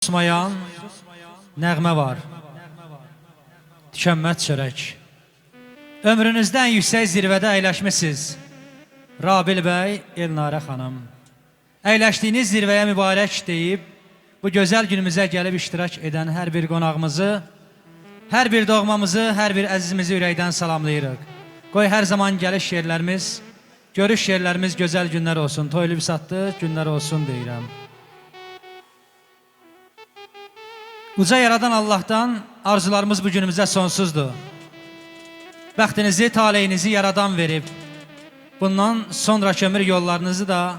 Susmayan nəğmə var. Tükənməz çörək. Ömrünüzdən yüksək zirvədə əyləşmisiniz. Rabil bəy, Elnarə xanım. Əyləşdiyiniz zirvəyə mübarək deyib, bu gözəl günümüzə gəlib iştirak edən hər bir qonağımızı, hər bir doğmamızı, hər bir əzizimizi ürəkdən salamlayırıq. Qoy hər zaman gəliş yerlərimiz, görüş yerlərimiz gözəl günlər olsun, toylu bisatlı günlər olsun deyirəm. Uca yaradan Allah'tan arzularımız bu günümüzə sonsuzdur. Bəxtinizi, taleyinizi yaradan verib, bundan sonraki ömür yollarınızı da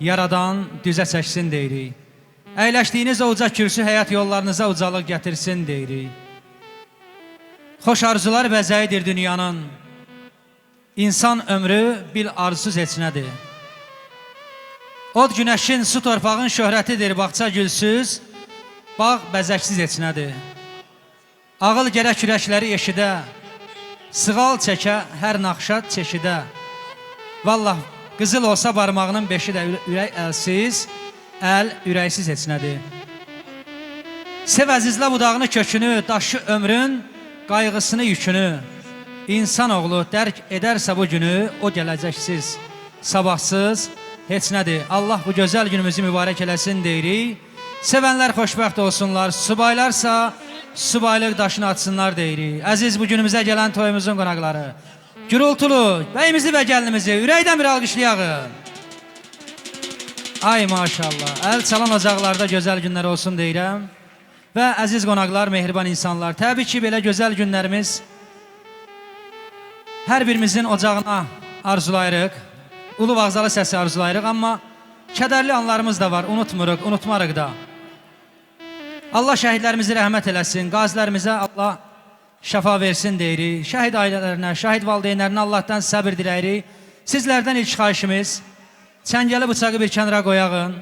yaradan düzə çəksin deyirik. Əyləşdiyiniz o uca kürsü həyat yollarınıza ucalıq gətirsin deyirik. Xoş arzular bəzəyidir dünyanın, İnsan ömrü bil arzusuz heçnədir. Od günəşin, su torpağın şöhrətidir, bağça gülsüz, bağ bəzəksiz heçnədir. Ağıl gərək ürəkləri eşidə, sığal çəkə hər naxşat çeşidə. Vallah, qızıl olsa barmağının beşi də ürək əlsiz, əl ürəksiz heçnədir. Sev əzizlə budağını kökünü, daşı ömrün qayğısını yükünü. İnsan oğlu dərk edərsə bu günü, o gələcəksiz, sabahsız heç nədir. Allah bu gözəl günümüzü mübarək eləsin deyirik. Sevənlər xoşbəxt olsunlar, subaylarsa subaylıq daşını atsınlar deyirik. Əziz bu günümüzə gələn toyumuzun qonaqları, gürültülü bəyimizi və gəlinimizi ürəkdən bir alqışlayaq. Ay maşallah, əl çalan ocaqlarda gözəl günlər olsun deyirəm. Və əziz qonaqlar, mehriban insanlar, təbii ki belə gözəl günlərimiz hər birimizin ocağına arzulayırıq, ulu vağzalı səsi arzulayırıq, amma kədərli anlarımız da var, unutmuruq, unutmarıq da. Allah şəhidlərimizi rəhmət eləsin, qazilərimizə Allah şəfa versin deyirik, şəhid ailələrinə, şəhid valideynlərinə Allahdan səbir diləyirik. Sizlərdən ilk xahişimiz, çəngəli bıçağı bir kənara qoyağın,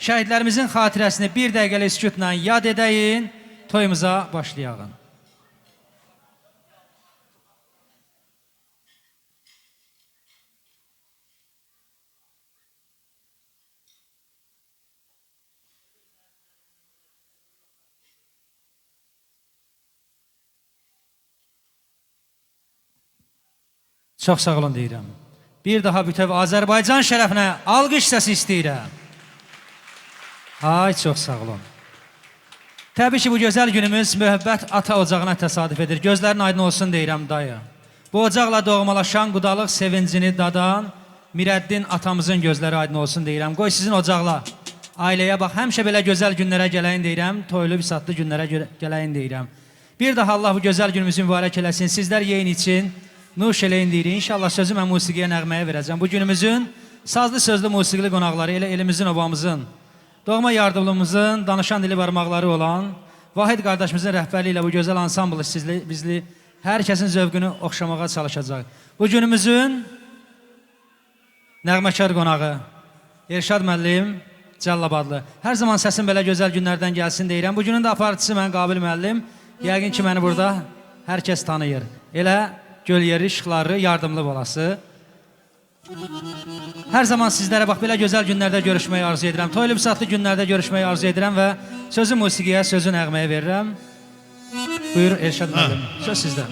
şəhidlərimizin xatirəsini bir dəqiqəli sükutla yad edəyin, toyumuza başlayağın. Çox sağ olun deyirəm. Bir daha bütöv Azərbaycan şərəfinə alqış səsi istəyirəm. Ay, çox sağ olun. Təbii ki, bu gözəl günümüz mühəbbət ata ocağına təsadüf edir. Gözlərin aydın olsun deyirəm dayı. Bu ocaqla doğmalaşan, qudalıq sevincini dadan Mirəddin atamızın gözləri aydın olsun deyirəm. Qoy sizin ocaqla ailəyə bax, həmişə belə gözəl günlərə gələyin deyirəm, toylu bisatlı günlərə gələyin deyirəm. Bir daha Allah bu gözəl günümüzü mübarək eləsin. Sizlər yeyin için nuş eləyin deyirik. İnşallah sözü mən musiqiyə, nəğməyə verəcəm. Bu günümüzün sazlı sözlü musiqili qonaqları elə elimizin, obamızın, doğma yardımlımızın danışan dili barmaqları olan Vahid qardaşımızın rəhbərliyi ilə bu gözəl ansamblı bizli hər kəsin zövqünü oxşamağa çalışacaq. Bu günümüzün nəğməkar qonağı Elşad müəllim Cəllabadlı. Hər zaman səsin belə gözəl günlərdən gəlsin deyirəm. Bu günün də aparıcısı mən Qabil müəllim. Yəqin ki, məni burada hər kəs tanıyır. Elə Gölyeri işıqları yardımlı balası. Hər zaman sizlərə bax, belə gözəl günlərdə görüşməyi arzu edirəm. Toylu bisatlı günlərdə görüşməyi arzu edirəm və sözü musiqiyə, sözü nəğməyə verirəm. Buyur Elşad müəllim, söz sizdə.